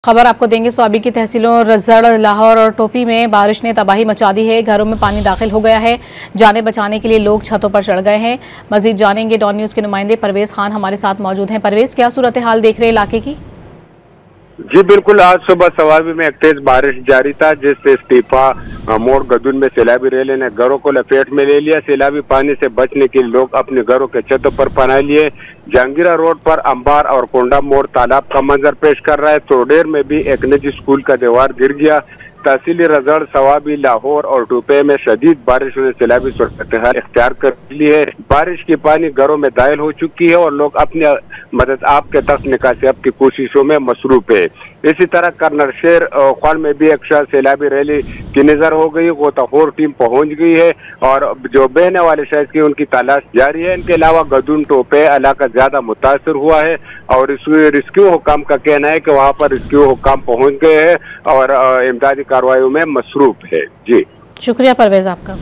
खबर आपको देंगे। स्वाबी की तहसीलों रजड़, लाहौर और टोपी में बारिश ने तबाही मचा दी है। घरों में पानी दाखिल हो गया है। जाने बचाने के लिए लोग छतों पर चढ़ गए हैं। मजीद जानेंगे। डॉन न्यूज के नुमाइंदे परवेज खान हमारे साथ मौजूद हैं। परवेज, क्या सूरत हाल देख रहे हैं इलाके की? जी बिल्कुल, आज सुबह स्वाबी में एक तेज बारिश जारी था, जिससे इस्तीफा मोड़ गदुन में सैलाबी रेले ने घरों को लपेट में ले लिया। सैलाबी पानी से बचने के लिए लोग अपने घरों के छतों पर पनाह लिए। जहांगीरा रोड पर अंबार और कोंडा मोड़ तालाब का मंजर पेश कर रहा है। तोडेर में भी एक निजी स्कूल का दीवार गिर गया। तहसीली रजड़, स्वाबी, लाहौर और टोपे में शदीद बारिश ने सैलाबी सूरत हाल इख्तियार कर ली है। बारिश की पानी घरों में दाखिल हो चुकी है और लोग अपनी मदद आपके तक निकासी की कोशिशों में मसरूफ है। इसी तरह कर्नल शेर खान में भी एक सैलाबी रैली की नजर हो गई। गोताखोर टीम पहुंच गई है और जो बहने वाले शहर की उनकी तलाश जारी है। इनके अलावा गदुन, टोपे इलाका ज्यादा मुतासर हुआ है और रेस्क्यू हुकाम का कहना है कि वहां पर रेस्क्यू हुकाम पहुंच गए हैं और इमदादी कार्रवाई में मसरूफ है। जी शुक्रिया परवेज आपका।